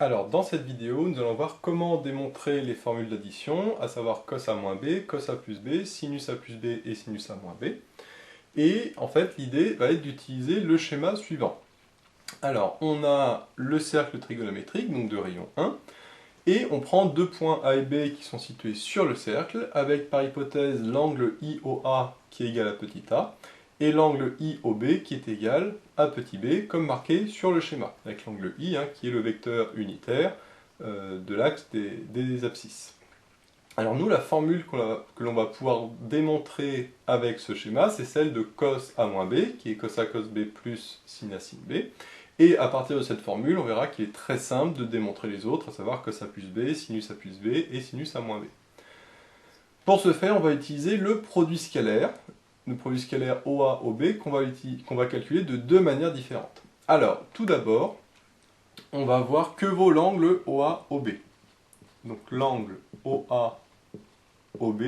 Alors, dans cette vidéo, nous allons voir comment démontrer les formules d'addition, à savoir cos A moins B, cos A plus B, sinus A plus B et sinus A moins B. Et en fait, l'idée va être d'utiliser le schéma suivant. Alors, on a le cercle trigonométrique, donc de rayon 1, et on prend deux points A et B qui sont situés sur le cercle, avec par hypothèse l'angle IOA qui est égal à petit a, et l'angle IOB qui est égal à petit b, comme marqué sur le schéma, avec l'angle I qui est le vecteur unitaire de l'axe des abscisses. Alors nous, la formule que l'on va pouvoir démontrer avec ce schéma, c'est celle de cos A moins B, qui est cos A cos B plus sin A sin B. Et à partir de cette formule, on verra qu'il est très simple de démontrer les autres, à savoir cos A plus B, sinus A plus B et sinus A moins B. Pour ce faire, on va utiliser le produit scalaire OA-OB qu'on va calculer de deux manières différentes. Alors, tout d'abord, on va voir que vaut l'angle OA-OB. Donc l'angle OA-OB,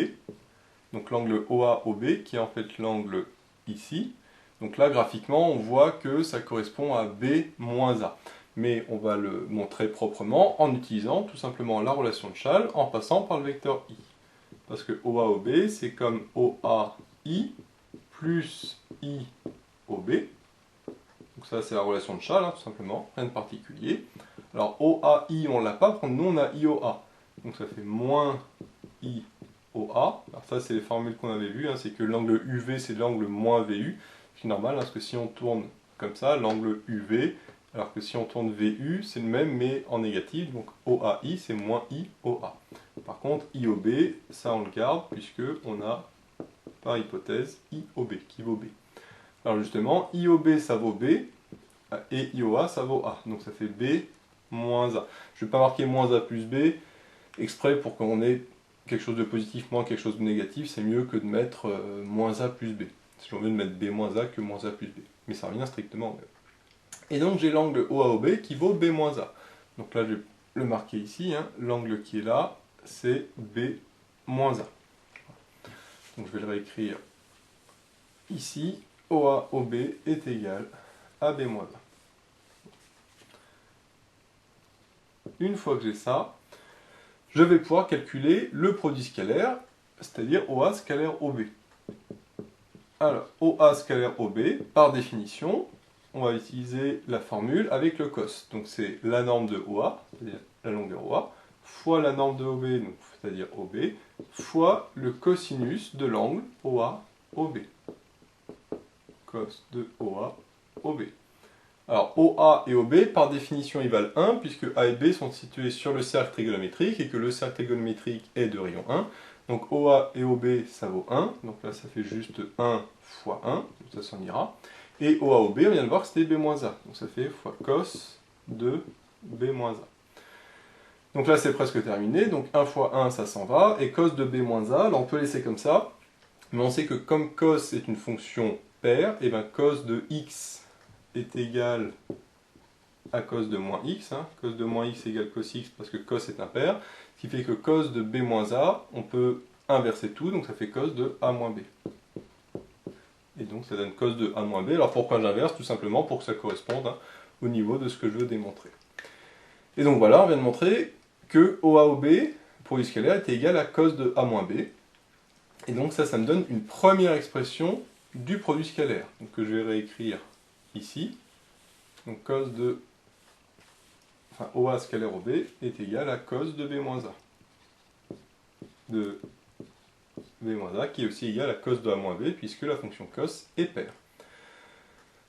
donc l'angle OA-OB qui est en fait l'angle ici. Donc là, graphiquement, on voit que ça correspond à B moins A. Mais on va le montrer proprement en utilisant tout simplement la relation de Chasles en passant par le vecteur I. Parce que OA-OB, c'est comme OA-I plus IOB. Donc ça, c'est la relation de Chasles, tout simplement, rien de particulier. Alors OAI, on ne l'a pas, par contre, nous, on a IOA. Donc ça fait moins IOA. Alors ça, c'est les formules qu'on avait vues, c'est que l'angle UV, c'est l'angle moins VU. C'est normal, parce que si on tourne comme ça, l'angle UV, alors que si on tourne VU, c'est le même, mais en négatif. Donc OAI, c'est moins IOA. Par contre, IOB, ça, on le garde, puisque on a par hypothèse IOB qui vaut B. Alors justement, IOB ça vaut B et IOA ça vaut A. Donc ça fait B moins A. Je ne vais pas marquer moins A plus B exprès pour qu'on ait quelque chose de positif moins quelque chose de négatif. C'est mieux que de mettre moins A plus B. C'est toujours mieux de mettre B moins A que moins A plus B. Mais ça revient strictement au même. Et donc j'ai l'angle OAOB qui vaut B moins A. Donc là je vais le marquer ici. L'angle qui est là, c'est B moins A. Donc je vais le réécrire ici, OA-OB est égal à B moins 1. Une fois que j'ai ça, je vais pouvoir calculer le produit scalaire, c'est-à-dire OA scalaire OB. Alors, OA scalaire OB, par définition, on va utiliser la formule avec le cos. Donc c'est la norme de OA, c'est-à-dire la longueur OA, fois la norme de OB, c'est-à-dire OB, fois le cosinus de l'angle OA-OB. Cos de OA, OB. Alors OA et OB, par définition, ils valent 1, puisque A et B sont situés sur le cercle trigonométrique, et que le cercle trigonométrique est de rayon 1. Donc OA et OB, ça vaut 1, donc là ça fait juste 1 fois 1, donc ça s'en ira. Et OA, OB, on vient de voir que c'était B moins A, donc ça fait fois cos de B moins A. Donc là c'est presque terminé, donc 1 fois 1 ça s'en va, et cos de B moins A, alors on peut laisser comme ça, mais on sait que comme cos est une fonction paire, et bien cos de x est égal à cos de moins x. Cos de moins x égale cos x parce que cos est impair. Ce qui fait que cos de b moins a, on peut inverser tout, donc ça fait cos de a moins b. Et donc ça donne cos de a moins b. Alors pourquoi j'inverse? Tout simplement pour que ça corresponde au niveau de ce que je veux démontrer. Et donc voilà, on vient de montrer que OA-OB, pour du scalaire, était égal à cos de a moins b. Et donc ça me donne une première expression du produit scalaire, donc que je vais réécrire ici. Donc cos de OA scalaire OB est égal à cos de B moins A. De B moins A qui est aussi égal à cos de A moins B puisque la fonction cos est paire.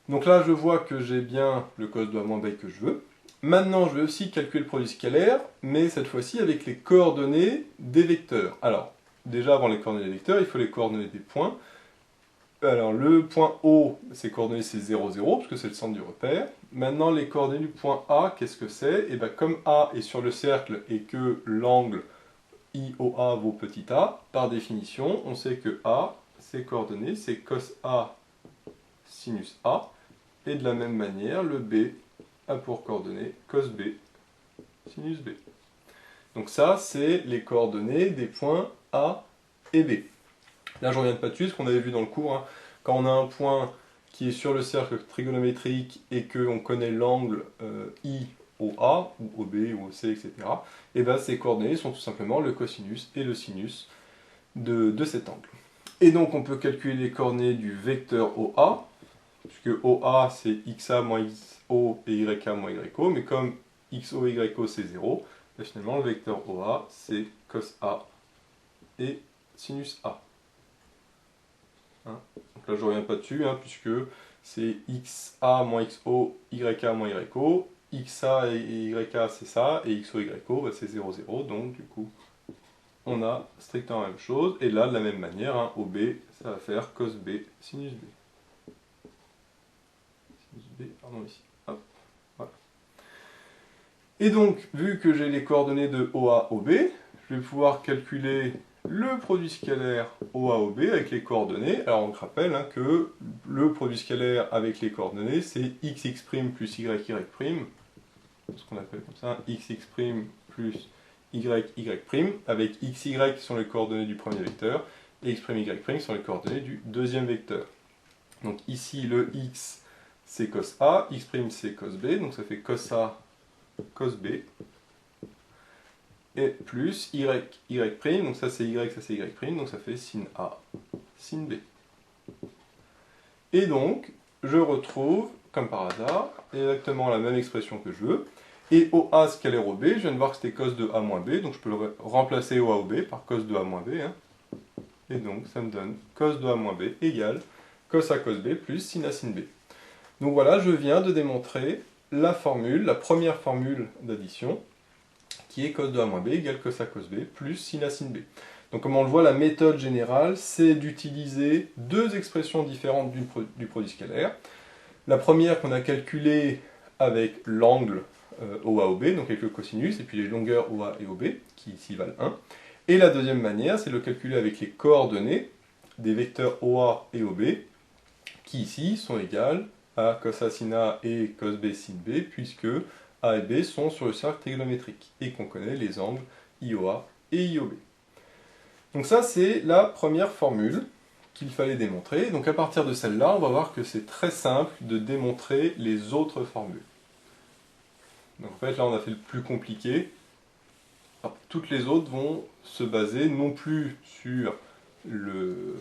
Donc là je vois que j'ai bien le cos de A moins B que je veux. Maintenant je vais aussi calculer le produit scalaire, mais cette fois-ci avec les coordonnées des vecteurs. Alors déjà avant les coordonnées des vecteurs, il faut les coordonnées des points. Alors le point O, ses coordonnées c'est 0, 0, parce que c'est le centre du repère. Maintenant les coordonnées du point A, qu'est-ce que c'est? Et bien comme A est sur le cercle et que l'angle IOA vaut petit a, par définition, on sait que A, ses coordonnées, c'est cos A sinus A. Et de la même manière, le B a pour coordonnées cos B sinus B. Donc ça, c'est les coordonnées des points A et B. Là, je ne reviens pas dessus, ce qu'on avait vu dans le cours. Quand on a un point qui est sur le cercle trigonométrique et qu'on connaît l'angle I OA, ou OB, ou OC, etc., et bien ces coordonnées sont tout simplement le cosinus et le sinus de cet angle. Et donc on peut calculer les coordonnées du vecteur OA, puisque OA c'est XA moins XO et YA moins YO, mais comme XO et YO c'est 0, finalement le vecteur OA c'est cos A et sinus A. Hein, donc là je ne reviens pas dessus, hein, puisque c'est XA moins XO, YA moins YO, XA et YA c'est ça, et XO et YO bah, c'est 0, 0, donc du coup on a strictement la même chose, et là de la même manière, hein, OB ça va faire cos B sinus B. Sinus B, pardon ici, hop, voilà. Et donc, vu que j'ai les coordonnées de OA, OB, je vais pouvoir calculer le produit scalaire OA-OB avec les coordonnées. Alors on rappelle hein, que le produit scalaire avec les coordonnées, c'est xx' plus yy', ce qu'on appelle comme ça, xx' plus yy', avec xy qui sont les coordonnées du premier vecteur, et x', y' sont les coordonnées du deuxième vecteur. Donc ici, le x, c'est cos A, x' c'est cos B, donc ça fait cos A, cos B, et plus y, y', donc ça c'est y, ça c'est y', donc ça fait sin A, sin B. Et donc, je retrouve, comme par hasard, exactement la même expression que je veux, et OA scalaire OB, je viens de voir que c'était cos de A moins B, donc je peux remplacer OA OB par cos de A moins B, hein. Et donc ça me donne cos de A moins B égale cos A cos B plus sin A sin B. Donc voilà, je viens de démontrer la formule, la première formule d'addition, qui est cos de A moins B égale cos A cos B plus sin A sin B. Donc comme on le voit, la méthode générale, c'est d'utiliser deux expressions différentes du produit scalaire. La première qu'on a calculée avec l'angle OA-OB, donc avec le cosinus, et puis les longueurs OA et OB, qui ici valent 1. Et la deuxième manière, c'est de le calculer avec les coordonnées des vecteurs OA et OB, qui ici sont égales à cos A sin A et cos B sin B, puisque A et B sont sur le cercle trigonométrique, et qu'on connaît les angles IOA et IOB. Donc ça, c'est la première formule qu'il fallait démontrer. Donc à partir de celle-là, on va voir que c'est très simple de démontrer les autres formules. Donc en fait, là, on a fait le plus compliqué. Alors, toutes les autres vont se baser non plus sur le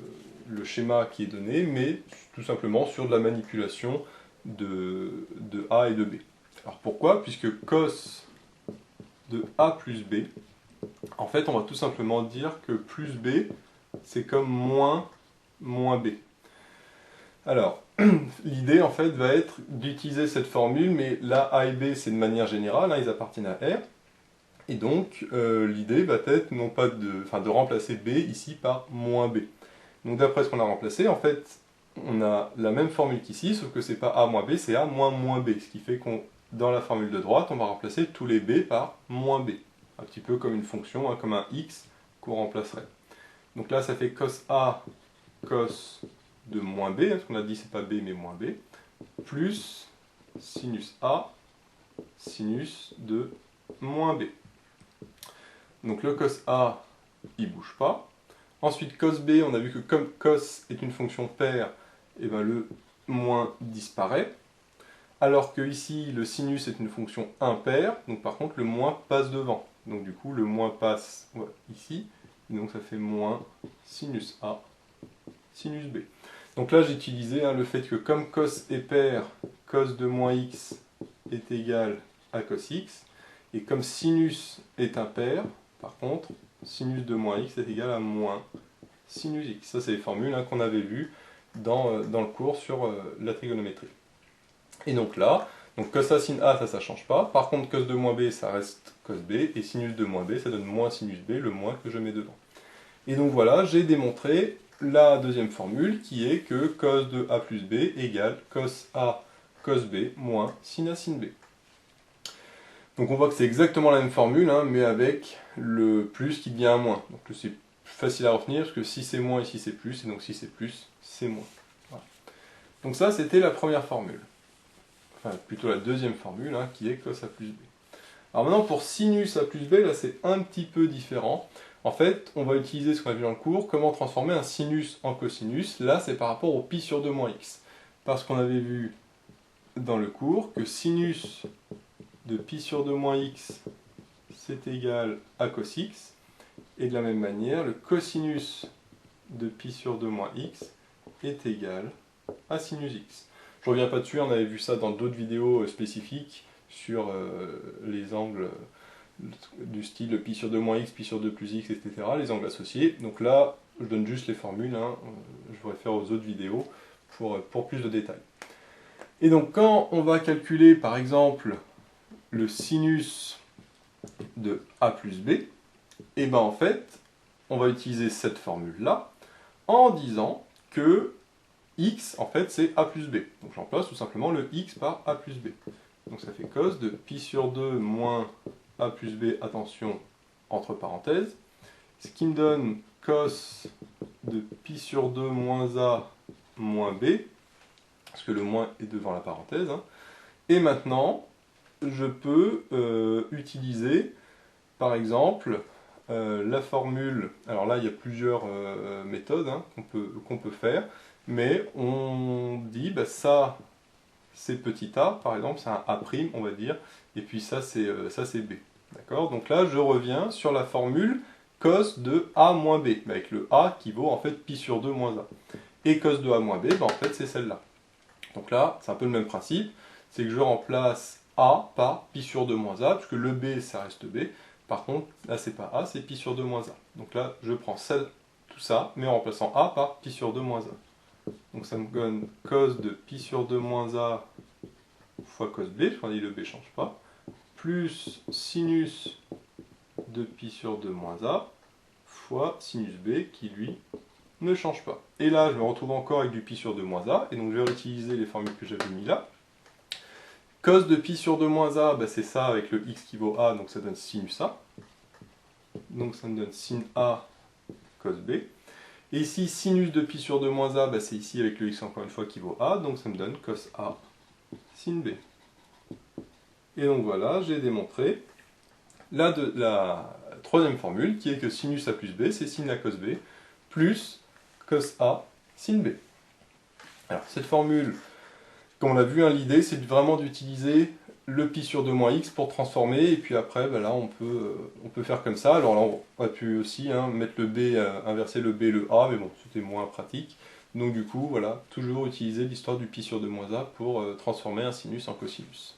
schéma qui est donné, mais tout simplement sur de la manipulation de A et de B. Alors pourquoi? Puisque cos de A plus B, en fait, on va tout simplement dire que plus B, c'est comme moins B. Alors, l'idée, en fait, va être d'utiliser cette formule, mais là, A et B, c'est de manière générale, hein, ils appartiennent à R. Et donc, l'idée va être, non pas de remplacer B ici par moins B. Donc, d'après ce qu'on a remplacé, en fait, on a la même formule qu'ici, sauf que c'est pas A moins B, c'est A moins moins B. Ce qui fait qu'on, dans la formule de droite, on va remplacer tous les B par moins B. Un petit peu comme une fonction, hein, comme un x qu'on remplacerait. Donc là, ça fait cos A, cos de moins B, hein, ce qu'on a dit c'est pas B mais moins B, plus sinus A, sinus de moins B. Donc le cos A, il bouge pas. Ensuite, cos B, on a vu que comme cos est une fonction paire, et ben le moins disparaît. Alors que ici, le sinus est une fonction impaire, donc par contre le moins passe devant. Donc du coup, le moins passe ici, donc ça fait moins sinus A, sinus B. Donc là, j'ai utilisé le fait que comme cos est pair, cos de moins x est égal à cos x, et comme sinus est impair, par contre, sinus de moins x est égal à moins sinus x. Ça, c'est les formules qu'on avait vues dans le cours sur la trigonométrie. Et donc là, donc cos A sin A, ça ne change pas. Par contre, cos de moins B, ça reste cos B. Et sinus de moins B, ça donne moins sinus B, le moins que je mets devant. Et donc voilà, j'ai démontré la deuxième formule qui est que cos de A plus B égale cos A cos B moins sin A sin B. Donc on voit que c'est exactement la même formule, mais avec le plus qui devient un moins. Donc c'est facile à retenir parce que si c'est moins ici c'est plus, et donc si c'est plus, c'est moins. Voilà. Donc ça, c'était la première formule. Enfin, plutôt la deuxième formule, qui est cos A plus B. Alors maintenant, pour sinus A plus B, là c'est un petit peu différent. En fait, on va utiliser ce qu'on a vu dans le cours, comment transformer un sinus en cosinus. Là, c'est par rapport au pi sur 2 moins x. Parce qu'on avait vu dans le cours que sinus de pi sur 2 moins x, c'est égal à cos x. Et de la même manière, le cosinus de pi sur 2 moins x est égal à sinus x. Je ne reviens pas dessus, on avait vu ça dans d'autres vidéos spécifiques sur les angles du style pi sur 2 moins x, pi sur 2 plus x, etc., les angles associés. Donc là, je donne juste les formules, hein. Je vous réfère aux autres vidéos pour plus de détails. Et donc quand on va calculer par exemple le sinus de a plus b, et ben en fait, on va utiliser cette formule-là en disant que x, en fait, c'est a plus b. Donc j'en remplace tout simplement le x par a plus b. Donc ça fait cos de pi sur 2 moins a plus b, attention, entre parenthèses, ce qui me donne cos de pi sur 2 moins a moins b, parce que le moins est devant la parenthèse, hein. Et maintenant, je peux utiliser, par exemple, la formule, alors là il y a plusieurs méthodes, hein, qu'on peut faire, mais on dit, bah, ça c'est petit a, par exemple, c'est un a', on va dire, et puis ça c'est b. D'accord? Donc là je reviens sur la formule cos de a moins b, avec le a qui vaut en fait pi sur 2 moins a. Et cos de a moins b, bah, en fait c'est celle-là. Donc là, c'est un peu le même principe, c'est que je remplace a par pi sur 2 moins a, puisque le b, ça reste b. Par contre, là, c'est pas a, c'est pi sur 2 moins a. Donc là, je prends tout ça, mais en remplaçant a par pi sur 2 moins a. Donc ça me donne cos de pi sur 2 moins a fois cos b, je crois que le b ne change pas, plus sinus de pi sur 2 moins a fois sinus b, qui lui ne change pas. Et là, je me retrouve encore avec du pi sur 2 moins a, et donc je vais réutiliser les formules que j'avais mis là. Cos de pi sur 2 moins a, bah, c'est ça avec le x qui vaut a, donc ça donne sinus a. Donc ça me donne sin a cos b. Et ici, sinus de pi sur 2 moins a, bah, c'est ici avec le x encore une fois qui vaut a, donc ça me donne cos a sin b. Et donc voilà, j'ai démontré la troisième formule, qui est que sinus a plus b, c'est sin a cos b, plus cos a sin b. Alors cette formule, comme on l'a vu, hein, l'idée c'est vraiment d'utiliser le pi sur 2 moins x pour transformer, et puis après ben là on peut faire comme ça. Alors là on aurait pu aussi mettre le b, inverser le b et le a, mais bon c'était moins pratique. Donc du coup voilà, toujours utiliser l'histoire du pi sur 2 moins a pour transformer un sinus en cosinus.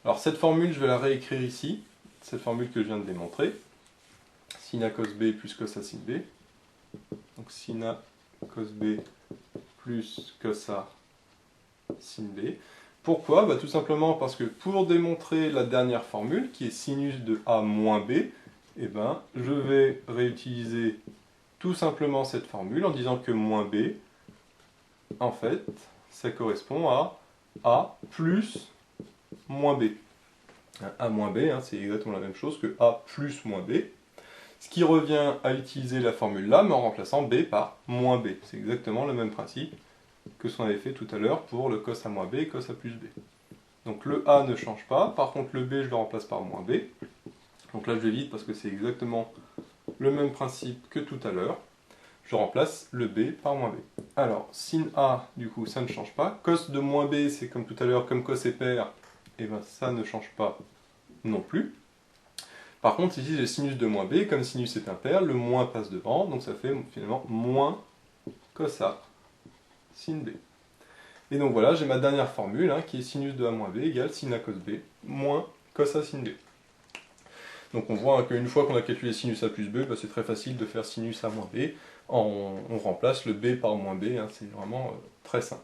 Alors cette formule je vais la réécrire ici, cette formule que je viens de démontrer. Sin a cos b plus cos a sin b. Donc sin a cos b plus cos a sin b. Pourquoi? Bah, tout simplement parce que pour démontrer la dernière formule, qui est sinus de a moins b, eh ben, je vais réutiliser tout simplement cette formule en disant que moins b, en fait, ça correspond à a plus moins b. A moins b, c'est exactement la même chose que a plus moins b. Ce qui revient à utiliser la formule là, mais en remplaçant b par moins b. C'est exactement le même principe que ce qu'on avait fait tout à l'heure pour le cos a moins b et cos a plus b. Donc le a ne change pas, par contre le b je le remplace par moins b. Donc là je vais vite parce que c'est exactement le même principe que tout à l'heure. Je remplace le b par moins b. Alors sin a, du coup ça ne change pas. Cos de moins b, c'est comme tout à l'heure, comme cos est pair, et bien ça ne change pas non plus. Par contre ici j'ai sinus de moins b, comme sinus est impair, le moins passe devant, donc ça fait finalement moins cos a sin b. Et donc voilà, j'ai ma dernière formule, qui est sinus de a moins b égale sin a cos b moins cos a sin b. Donc on voit qu'une fois qu'on a calculé sinus a plus b, c'est très facile de faire sinus a moins b. On remplace le b par moins b, c'est vraiment très simple.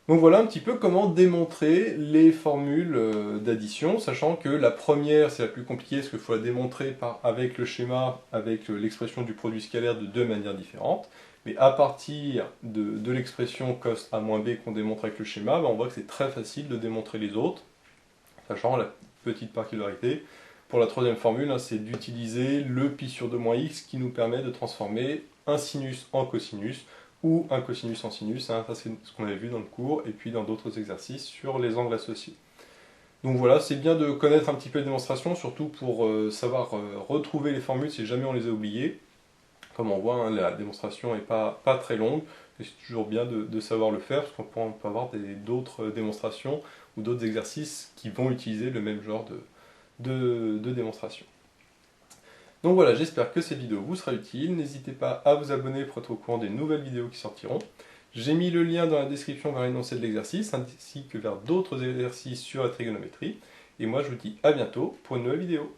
Donc voilà un petit peu comment démontrer les formules d'addition, sachant que la première c'est la plus compliquée, parce qu'il faut la démontrer avec le schéma, avec l'expression du produit scalaire de deux manières différentes. Mais à partir de l'expression cos a moins b qu'on démontre avec le schéma, on voit que c'est très facile de démontrer les autres, sachant la petite particularité. Pour la troisième formule, c'est d'utiliser le pi sur 2 moins x qui nous permet de transformer un sinus en cosinus, ou un cosinus en sinus, ça c'est ce qu'on avait vu dans le cours, et puis dans d'autres exercices sur les angles associés. Donc voilà, c'est bien de connaître un petit peu les démonstrations, surtout pour savoir retrouver les formules si jamais on les a oubliées. Comme on voit, la démonstration n'est pas très longue, et c'est toujours bien de savoir le faire, parce qu'on peut avoir d'autres démonstrations ou d'autres exercices qui vont utiliser le même genre de démonstration. Donc voilà, j'espère que cette vidéo vous sera utile. N'hésitez pas à vous abonner pour être au courant des nouvelles vidéos qui sortiront. J'ai mis le lien dans la description vers l'énoncé de l'exercice, ainsi que vers d'autres exercices sur la trigonométrie. Et moi je vous dis à bientôt pour une nouvelle vidéo.